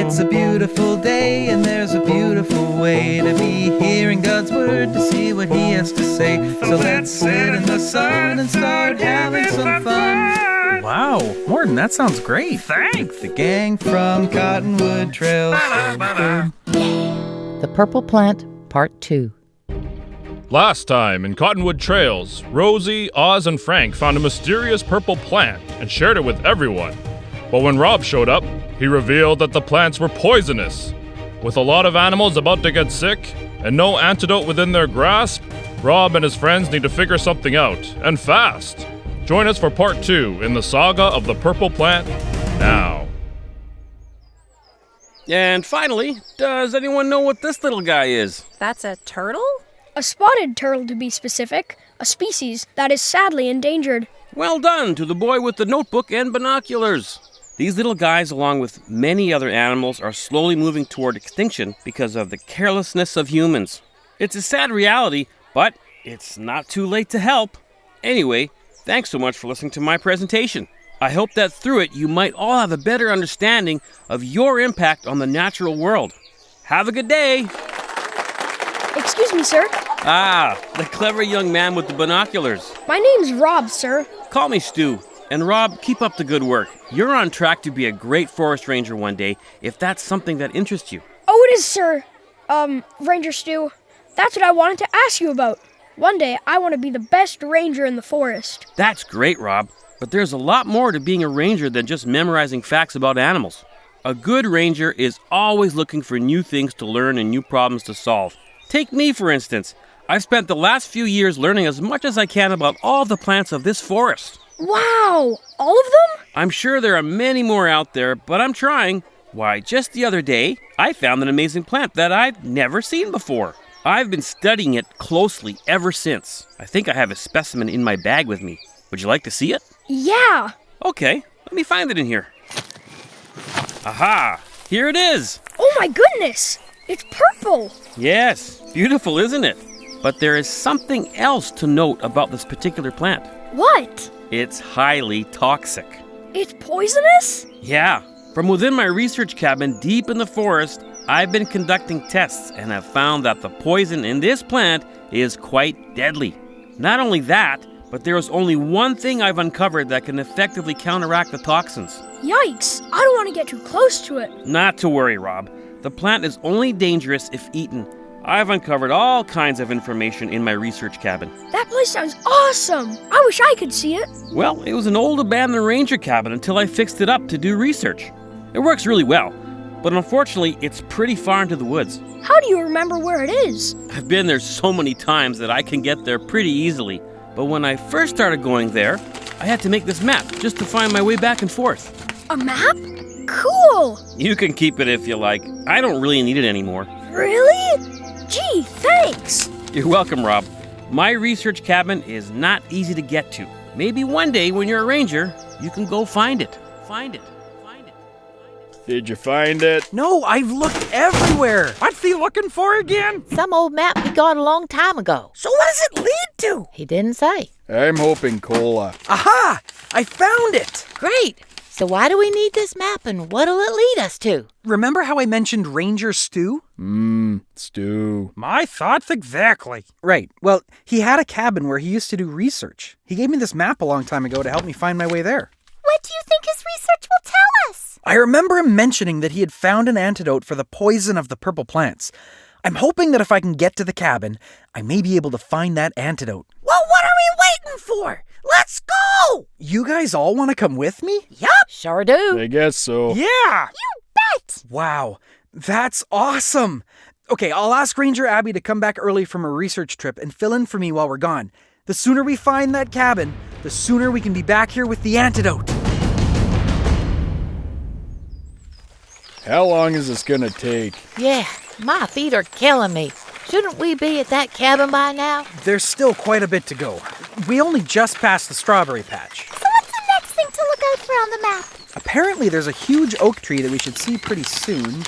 It's a beautiful day and there's a beautiful way to be hearing God's word to see what he has to say. So let's sit in the sun and start having some fun. Wow, Morton, that sounds great. Thanks. The gang from Cottonwood Trails. The Purple Plant, Part 2. Last time in Cottonwood Trails, Rosie, Oz, and Frank found a mysterious purple plant and shared it with everyone. But when Rob showed up, he revealed that the plants were poisonous. With a lot of animals about to get sick and no antidote within their grasp, Rob and his friends need to figure something out, and fast. Join us for Part 2 in the saga of the purple plant now. And finally, does anyone know what this little guy is? That's a turtle? A spotted turtle, to be specific, a species that is sadly endangered. Well done to the boy with the notebook and binoculars. These little guys, along with many other animals, are slowly moving toward extinction because of the carelessness of humans. It's a sad reality, but it's not too late to help. Anyway, thanks so much for listening to my presentation. I hope that through it you might all have a better understanding of your impact on the natural world. Have a good day. Excuse me, sir. Ah, the clever young man with the binoculars. My name's Rob, sir. Call me Stu. And Rob, keep up the good work. You're on track to be a great forest ranger one day, if that's something that interests you. Oh, it is, sir. Ranger Stu, that's what I wanted to ask you about. One day, I want to be the best ranger in the forest. That's great, Rob. But there's a lot more to being a ranger than just memorizing facts about animals. A good ranger is always looking for new things to learn and new problems to solve. Take me, for instance. I've spent the last few years learning as much as I can about all the plants of this forest. Wow! All of them? I'm sure there are many more out there, but I'm trying. Why, just the other day, I found an amazing plant that I've never seen before. I've been studying it closely ever since. I think I have a specimen in my bag with me. Would you like to see it? Yeah! Okay, let me find it in here. Aha! Here it is! Oh my goodness! It's purple! Yes, beautiful, isn't it? But there is something else to note about this particular plant. What? It's highly toxic. It's poisonous? Yeah. From within my research cabin deep in the forest, I've been conducting tests and have found that the poison in this plant is quite deadly. Not only that, but there is only one thing I've uncovered that can effectively counteract the toxins. Yikes! I don't want to get too close to it. Not to worry, Rob. The plant is only dangerous if eaten. I've uncovered all kinds of information in my research cabin. That place sounds awesome! I wish I could see it. Well, it was an old abandoned ranger cabin until I fixed it up to do research. It works really well, but unfortunately, it's pretty far into the woods. How do you remember where it is? I've been there so many times that I can get there pretty easily. But when I first started going there, I had to make this map just to find my way back and forth. A map? Cool! You can keep it if you like. I don't really need it anymore. Really? Gee, thanks! You're welcome, Rob. My research cabin is not easy to get to. Maybe one day when you're a ranger, you can go find it. Find it. Did you find it? No, I've looked everywhere. What's he looking for again? Some old map we got a long time ago. So what does it lead to? He didn't say. I'm hoping cola. Aha! I found it! Great. So why do we need this map and what'll it lead us to? Remember how I mentioned Ranger Stu? Stew. My thoughts exactly. Right. Well, he had a cabin where he used to do research. He gave me this map a long time ago to help me find my way there. What do you think his research will tell us? I remember him mentioning that he had found an antidote for the poison of the purple plants. I'm hoping that if I can get to the cabin, I may be able to find that antidote. Well, what are we waiting for? Let's go! You guys all want to come with me? Yup. Sure do. I guess so. Yeah! You bet! Wow, that's awesome! Okay, I'll ask Ranger Abby to come back early from her research trip and fill in for me while we're gone. The sooner we find that cabin, the sooner we can be back here with the antidote. How long is this gonna take? Yeah, my feet are killing me. Shouldn't we be at that cabin by now? There's still quite a bit to go. We only just passed the strawberry patch. So what's the next thing to look out for on the map? Apparently there's a huge oak tree that we should see pretty soon.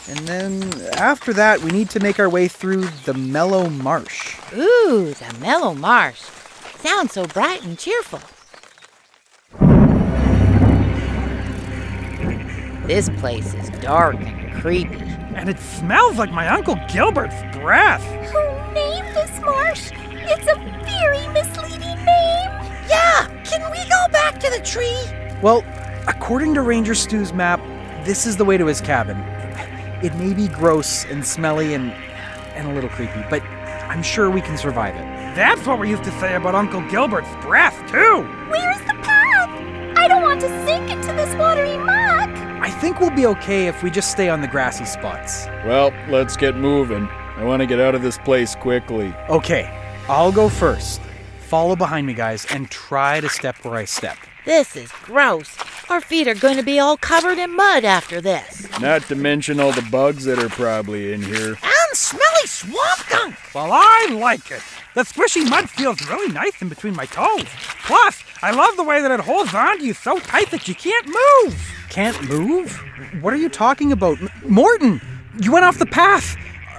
And then after that, we need to make our way through the mellow marsh. Ooh, the mellow marsh. Sounds so bright and cheerful. This place is dark and creepy. And it smells like my Uncle Gilbert's breath. Who named this marsh? It's a very misleading name. Yeah, can we go back to the tree? Well, according to Ranger Stu's map, this is the way to his cabin. It may be gross and smelly and a little creepy, but I'm sure we can survive it. That's what we used to say about Uncle Gilbert's breath, too. Where's the path? I don't want to sink into this watery muck. I think we'll be okay if we just stay on the grassy spots. Well, let's get moving. I want to get out of this place quickly. Okay, I'll go first. Follow behind me, guys, and try to step where I step. This is gross. Our feet are going to be all covered in mud after this. Not to mention all the bugs that are probably in here. And smelly swamp gunk. Well, I like it. The squishy mud feels really nice in between my toes. Plus, I love the way that it holds on to you so tight that you can't move. Can't move? What are you talking about? Morton, you went off the path.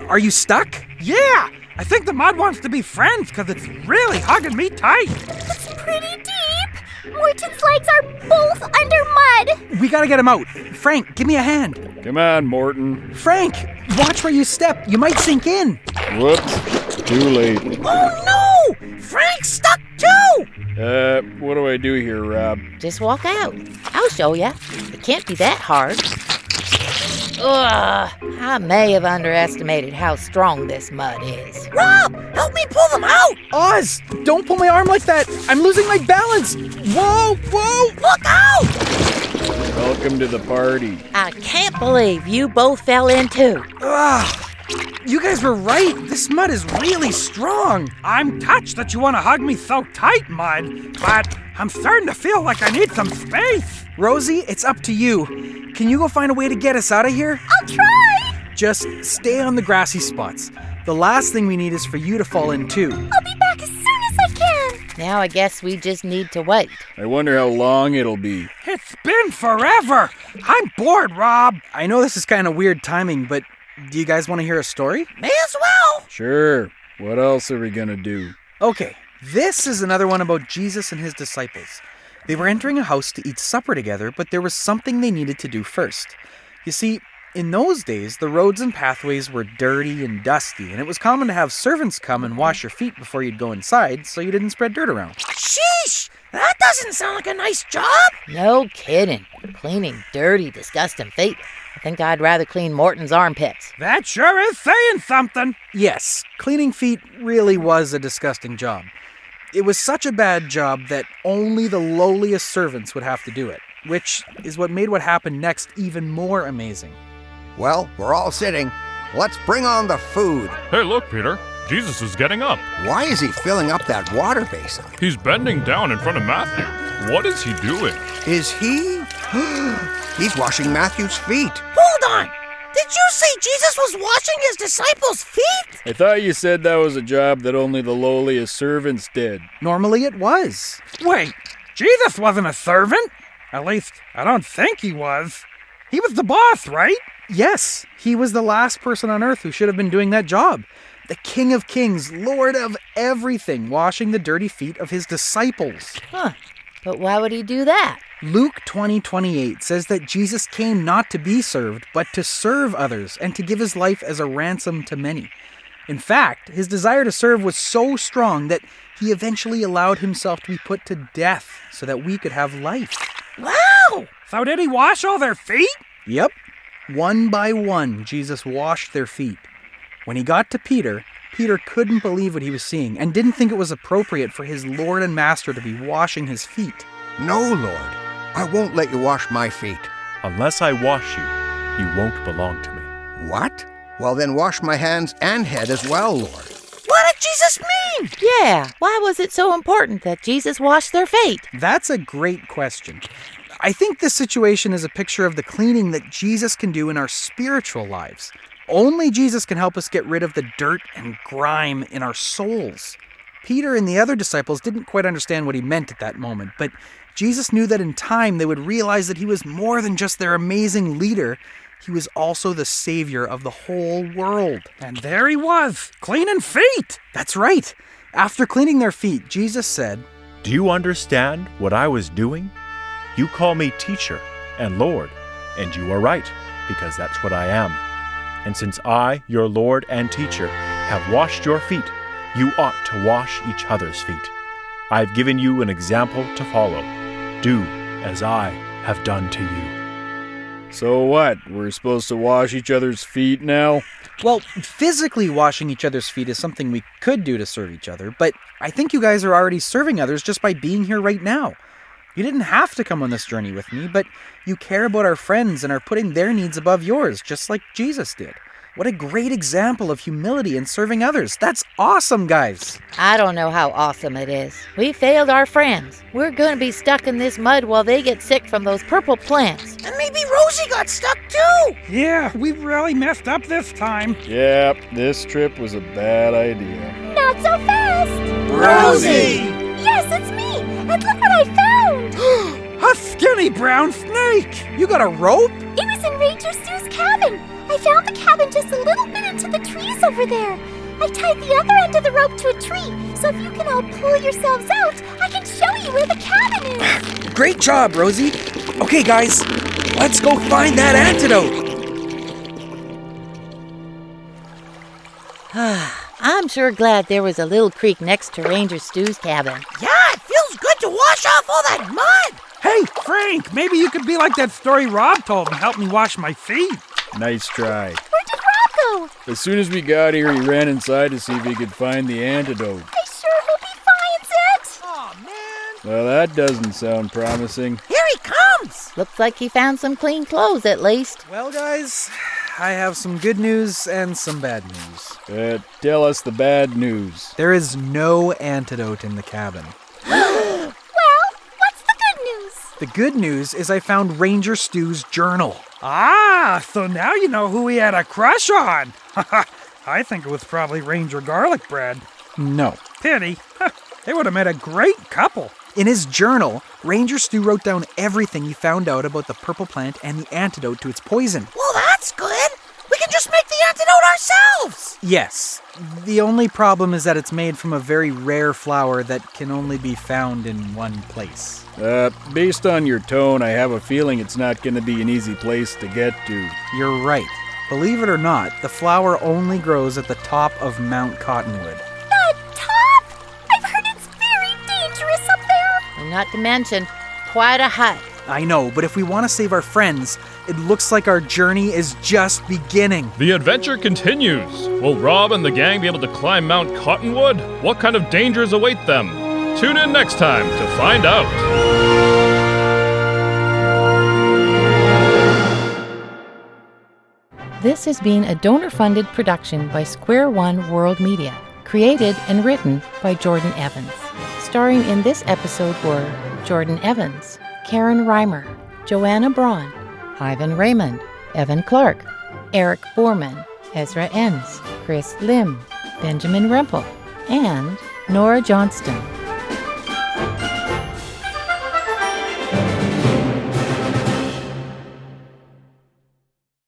Are you stuck? Yeah, I think the mud wants to be friends because it's really hugging me tight. It's pretty deep. Morton's legs are both under mud. We gotta get him out. Frank, give me a hand. Come on, Morton. Frank, watch where you step. You might sink in. Whoops, too late. Oh no! Frank's stuck too! What do I do here, Rob? Just walk out. I'll show ya. It can't be that hard. Ugh, I may have underestimated how strong this mud is. Rob, help me pull them out! Oz, don't pull my arm like that. I'm losing my balance. Whoa, whoa. Look out! Welcome to the party. I can't believe you both fell in too. Ugh, you guys were right. This mud is really strong. I'm touched that you want to hug me so tight, Mud, but I'm starting to feel like I need some space. Rosie, it's up to you. Can you go find a way to get us out of here? I'll try! Just stay on the grassy spots. The last thing we need is for you to fall in too. I'll be back as soon as I can. Now I guess we just need to wait. I wonder how long it'll be. It's been forever. I'm bored, Rob. I know this is kind of weird timing, but do you guys want to hear a story? May as well. Sure. What else are we gonna do? Okay, this is another one about Jesus and his disciples. They were entering a house to eat supper together, but there was something they needed to do first. You see, in those days, the roads and pathways were dirty and dusty, and it was common to have servants come and wash your feet before you'd go inside so you didn't spread dirt around. Sheesh! That doesn't sound like a nice job. No kidding. Cleaning dirty, disgusting feet. I think I'd rather clean Morton's armpits. That sure is saying something. Yes, cleaning feet really was a disgusting job. It was such a bad job that only the lowliest servants would have to do it, which is what made what happened next even more amazing. Well, we're all sitting. Let's bring on the food. Hey, look, Peter. Jesus is getting up. Why is he filling up that water basin? He's bending down in front of Matthew. What is he doing? Is he? He's washing Matthew's feet. Hold on! Did you say Jesus was washing his disciples' feet? I thought you said that was a job that only the lowliest servants did. Normally it was. Wait, Jesus wasn't a servant? At least, I don't think he was. He was the boss, right? Yes, he was the last person on earth who should have been doing that job. The King of Kings, Lord of everything, washing the dirty feet of his disciples. Huh. But why would he do that? Luke 20:28 says that Jesus came not to be served, but to serve others and to give his life as a ransom to many. In fact, his desire to serve was so strong that he eventually allowed himself to be put to death so that we could have life. Wow! So did he wash all their feet? Yep. One by one, Jesus washed their feet. When he got to Peter, Peter couldn't believe what he was seeing and didn't think it was appropriate for his Lord and Master to be washing his feet. No, Lord. I won't let you wash my feet. Unless I wash you, you won't belong to me. What? Well, then wash my hands and head as well, Lord. What did Jesus mean? Yeah, why was it so important that Jesus washed their feet? That's a great question. I think this situation is a picture of the cleaning that Jesus can do in our spiritual lives. Only Jesus can help us get rid of the dirt and grime in our souls. Peter and the other disciples didn't quite understand what he meant at that moment, but Jesus knew that in time they would realize that he was more than just their amazing leader. He was also the savior of the whole world. And there he was, cleaning feet. That's right. After cleaning their feet, Jesus said, Do you understand what I was doing? You call me teacher and Lord, And you are right, because that's what I am. And since I, your Lord and teacher, have washed your feet, you ought to wash each other's feet. I've given you an example to follow. Do as I have done to you. So what? We're supposed to wash each other's feet now? Well, physically washing each other's feet is something we could do to serve each other, but I think you guys are already serving others just by being here right now. You didn't have to come on this journey with me, but you care about our friends and are putting their needs above yours, just like Jesus did. What a great example of humility and serving others. That's awesome, guys. I don't know how awesome it is. We failed our friends. We're going to be stuck in this mud while they get sick from those purple plants. And maybe Rosie got stuck too. Yeah, we really messed up this time. Yep, this trip was a bad idea. Not so fast. Rosie! Yes, it's me. And look what I found. A skinny brown snake! You got a rope? It was in Ranger Stu's cabin. I found the cabin just a little bit into the trees over there. I tied the other end of the rope to a tree, so if you can all pull yourselves out, I can show you where the cabin is. Great job, Rosie. Okay, guys, let's go find that antidote. I'm sure glad there was a little creek next to Ranger Stu's cabin. Yeah, it feels good to wash off all that mud. Hey, Frank, maybe you could be like that story Rob told and help me wash my feet. Nice try. Where did Rob go? As soon as we got here, he ran inside to see if he could find the antidote. I sure hope he finds it. Aw, man. Well, that doesn't sound promising. Here he comes. Looks like he found some clean clothes at least. Well, guys, I have some good news and some bad news. Tell us the bad news. There is no antidote in the cabin. Well, what's the good news? The good news is I found Ranger Stu's journal. Ah, so now you know who he had a crush on. I think it was probably Ranger Garlic Bread. No. Pity. They would have made a great couple. In his journal, Ranger Stu wrote down everything he found out about the purple plant and the antidote to its poison. Well, that's good. We can just make the antidote ourselves. Yes. The only problem is that it's made from a very rare flower that can only be found in one place. Based on your tone, I have a feeling it's not going to be an easy place to get to. You're right. Believe it or not, the flower only grows at the top of Mount Cottonwood. The top? I've heard it's very dangerous up there. And not to mention, quite a hike. I know, but if we want to save our friends, it looks like our journey is just beginning. The adventure continues. Will Rob and the gang be able to climb Mount Cottonwood? What kind of dangers await them? Tune in next time to find out. This has been a donor-funded production by Square One World Media, created and written by Jordan Evans. Starring in this episode were Jordan Evans, Karen Reimer, Joanna Braun, Ivan Raymond, Evan Clark, Eric Borman, Ezra Enns, Chris Lim, Benjamin Rempel, and Nora Johnston.